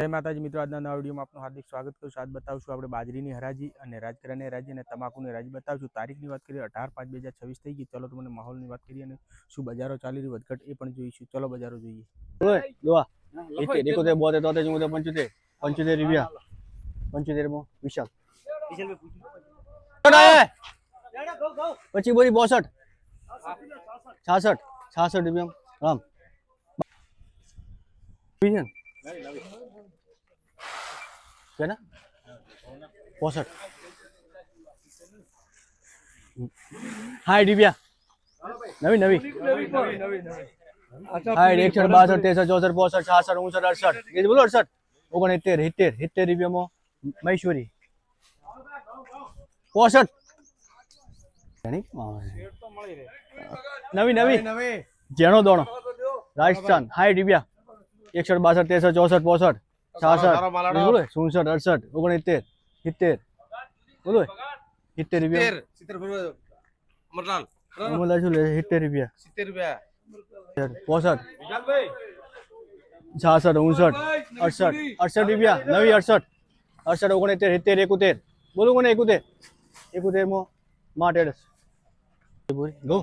જય માતાજી મિત્રો, આજના નવા વિડીયોમાં આપનું હાર્દિક સ્વાગત કરું છું। આજ બતાવશું આપણે બાજરીની હરાજી અને રાજકરાની હરાજી અને તમાકુની હરાજી બતાવશું। તારીખની વાત કરીએ 18/5/2026 થઈ ગઈ। ચલો તમને માહોલની વાત કરીએ અને શું બજારો ચાલી રહી વધઘટ એ પણ જોઈશું। ચલો બજારો જોઈએ। દોવા देखो ते बहुत है तो जो मुझे 75 रुपया 75 में विशाल पची बोरी 62 66 रुपया राम क्या ना 62 हाई रुपया नवी नवी हाई 61 62 63 64 65 66 68 ये बोलो 68 69 70 70 रुपया में महेश्वरी 65 नवी नवी जेनो दोनो राजस्थान हाई रुपया 61 62 63 64 65 66 बोलो 67 68 69 70 बोलो 70 रुपया 70 मरलाल अमला जो ले 70 रुपया 70 रुपया 65 66 59 68 68 रुपया नवी 68 68 69 70 71 बोलो कोने 71 71 में माटेड गो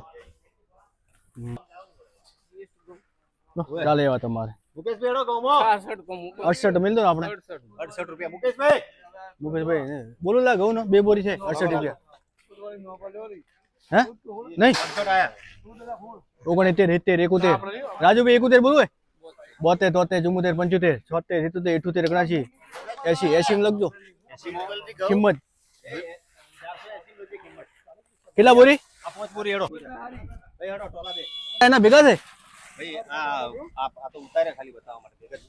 ચાલે એવા તમારે મુકેશભાઈ એડો ગોમો 68 મિલ દો આપણે 68 રૂપિયા મુકેશભાઈ બોલો લા ઘઉં નો બે બોરી છે 68 રૂપિયા હે નહીં 68 આયા 69 70 71 રાજુભાઈ 71 બોલો 72 73 74 75 76 77 78 79 80 માં લખજો 80 કિંમત કેટલા બોરી આ 5 બોરી એડો ભાઈ એડો ટોલા દે એના ભેગા છે ભાઈ આ તો ઉતારે ખાલી બતાવવા માટે ભેગા છે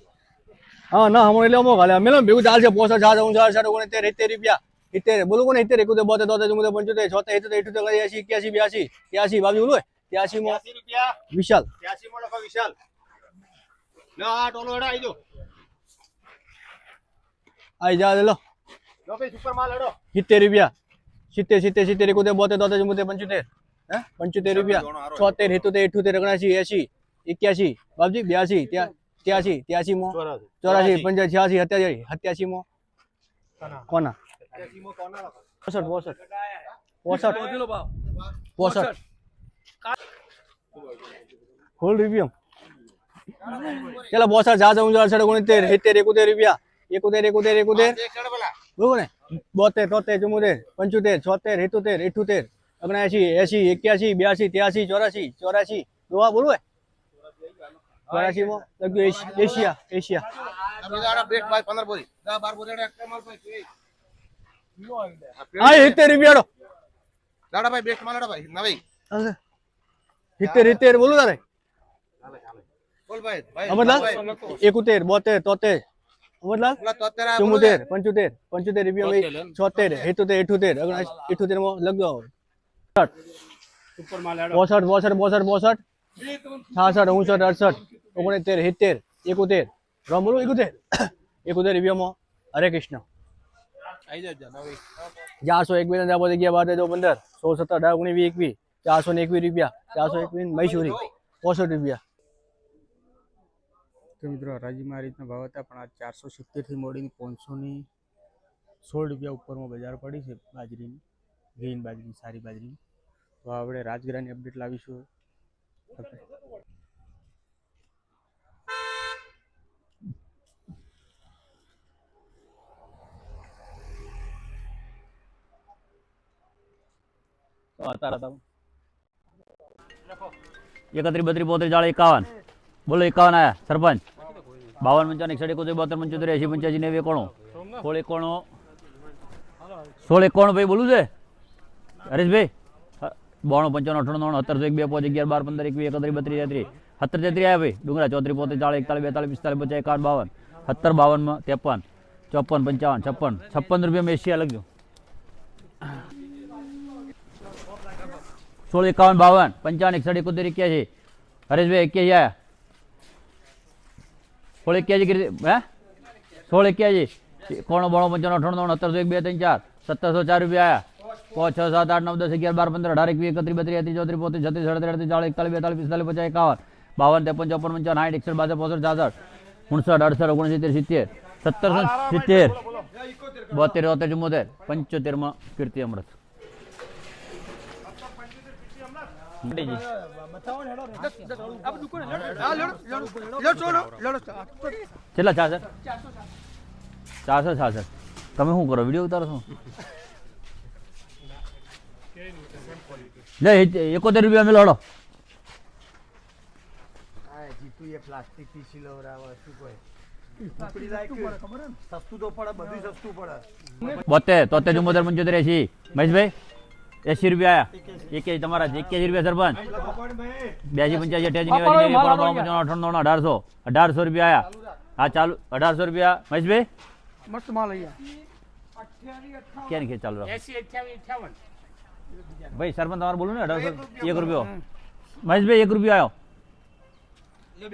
હા ના હમણે એટલે અમો ગાલે મેલો ભેગું ચાલ છે 65 66 69 70 રૂપિયા 70 બોલો કોને 70 71 72 75 76 77 81 82 બાજુ બોલો 83 માં 80 રૂપિયા વિશાલ 83 માં લખો વિશાલ લો આ ટોલો એડો આઈ જો આઈ જા લે લો ભાઈ સુપર માલ એડો 70 રૂપિયા 70 71 72 75 હે 75 રૂપિયા 76 77 78 79 80 81 બાબજી 82 83 માં 84 85 86 87 માં કોના 87 માં કોના 65 હોલ રૂપિયા ચલો 62 જા 68 69 70 71 રૂપિયા 71 71 બરોબર ને 72 73 74 75 76 77 78 80 81 82 83 84 દોવા બોલો 84 માં લખ્યું એશિયા બેટ ભાઈ 15 બોરી 10 12 બોરી એક માલ ભાઈ હા 70 રૂપિયા લાડા ભાઈ બેટ માલ ભાઈ નવી 70 બોલો તારે બોલ ભાઈ અમરલાલ 71 72 73 અમરલાલ 74 75 રૂપિયા 76 77 78 78 માં લખજો સુપર માલ 62 62 66 68 69 70 રામ બોલો 71 રૂપિયામાં હરે કૃષ્ણ આઈ જા નવી 401 ના પછી ગયા 12 15 16 17 19 20 21 421 રૂપિયા 421 મૈસૂરી 65 રૂપિયા તો મિત્રો હરાજીમાં આ રીતના ભાવ હતા, પણ આ 470 થી મોડીની 516 રૂપિયા ઉપરમાં બજાર પડી છે બાજરીની, ગ્રીન બાજરી, સારી બાજરી। તો આપણે રાજગરાની અપડેટ લાવીશું। એકત્રીસ 32 35 40 51 बोलो 51 आया सरपंच 52 55 61 72 75 80 85 90 91 16 91 भाई बोलू છે હરેશ ભાઈ 92 55 98 99 70 1 2 5 11 12 15 21 31 32 70 33 આયા ભાઈ ડુંગરા 34 40 41 42 45 52 70 52 માં 53 54 55 56 રૂપિયા में એશિયા લખજો 16 51 52 55 61 71 હરેશ ભાઈ 81 આયા 16 81 હે 16 81 કોણ 92 55 98 1 2 3 4 1704 રૂપિયા આયા 5 6 7 8 9 10 11 12 15 18 21 31 32 33 34 35 36 37 40 41 42 45 51 52 53 54 55 60 61 62 63 64 68 69 70 1770 72 73 74 75 કીર્તિ અમૃત. કેટલા 66 તમે શું કરો વિડીયો ઉતારો છો? લે 71 રૂપિયા મેલો હડો. બોતેર તોતેર 74 75 80 મહેશભાઈ 80 રૂપિયા આયા. 81 તમારા 81 રૂપિયા સરપંચ. 82 85 88 1800 રૂપિયા આયા. હા ચાલુ 1800 રૂપિયા મહેશભાઈ. મસ્ત માલ અહીંયા ક્યાં ની ખેત ચાલુ રાખો ભાઈ સરપંચ તમારે બોલું ને 1800 1 રૂપિયો મહેશભાઈ 1 રૂપિયો આવ્યો. 2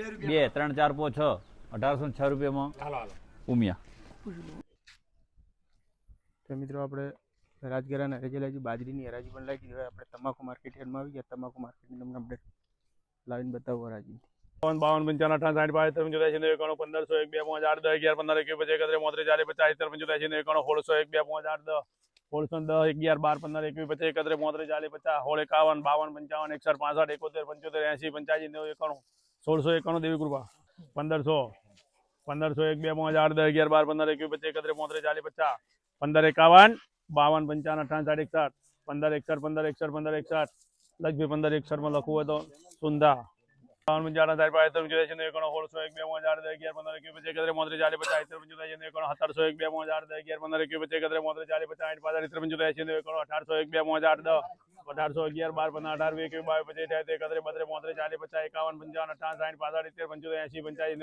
3 4 5 6 1806 રૂપિયામાં ઉમિયા. તો મિત્રો આપણે રાજગરાના હરાજી બાજરીની હરાજી પણ લાગી. હવે આપણે તમાકુ માર્કેટ યાર્ડમાં આવી ગયા. તમાકુ માર્કેટની તમને અપડેટ લાવીને બતાવો હરાજી. 52 55 58 60 85 85 1501 2 5 8 10 11 15 21 લગભગ 15 61 માં લખવું હોય તો સુંદા 55 55 60 16 1 2 5 8 10 11 15 21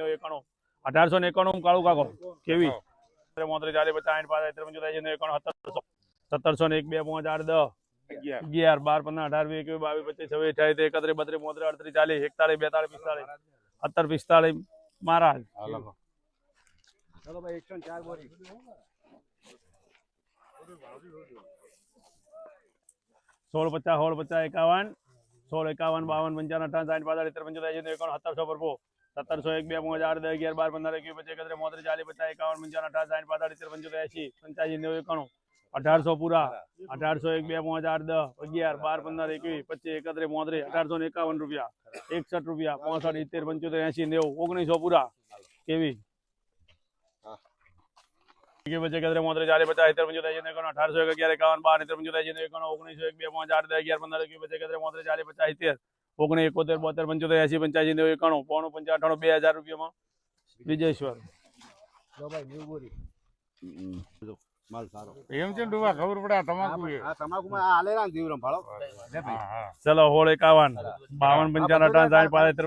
25 1891 કાળું કાકો કેવી 1701 2 5 8 10 11 12 15 18 22 23 24 25 26 28 31 32 33 40 41 42 45 મહારાજ ચલો ભાઈ 104 બોરી 16 50 51 16 51 52 55 58 60 65 1700 પરપો 1701 2 5 8 10 11 12 15 21 25 30 40 50 51 55 60 65 80 85 1800 પૂરા 1801 2 5 8 10 11 12 15 21 25 31 1851 રૂપિયા 61 રૂપિયા 65 70 75 80 90 1900 પૂરા કેવી 25 40 50 70 75 1800 11 51 12 75 80 1901 2 5 8 10 11 15 21 25 40 50 70 71 72 75 80 85 90 91 95 2000 રૂપિયામાં વિજયેશ્વર માલ સારો એમ છે ડુબા ખબર પડે આ તમાકુ છે આ તમાકુમાં આ આલેરા ને દીવરમ ફાળો ચલો 16 51 52 55 60 65 75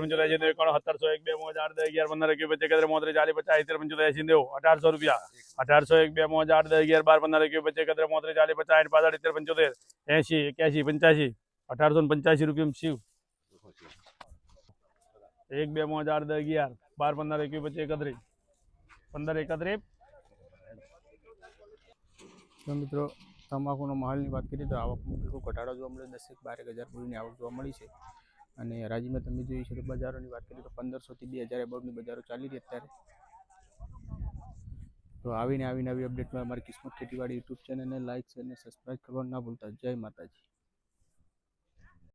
1701 2 5 8 10 11 15 21 25 40 50 70 1800 રૂપિયા 1801 2 5 8 10 11 12 15 21 25 40 50 75 80 81 1885 રૂપિયા શિવ 1 2 5 8 10 11 12 15 21 25 31 15 તો મિત્રો તમાકુનો માહોલની વાત કરીએ તો આવકમાં બિલકુલ ઘટાડો જોવા મળ્યો. 10 12 હજાર બોરીની આવક જોવા મળી છે. અને હરાજીમાં તમે જોઈ છે તો બજારોની વાત કરીએ તો 1500 થી 2000 અબાઉટની બજારો ચાલી રહી અત્યારે. તો આવીને આવી અપડેટમાં અમારી કિસ્મત ખેતીવાડી યુટ્યુબ ચેનલને લાઇક અને સબસ્ક્રાઈબ કરવાનું ના ભૂલતા. જય માતાજી.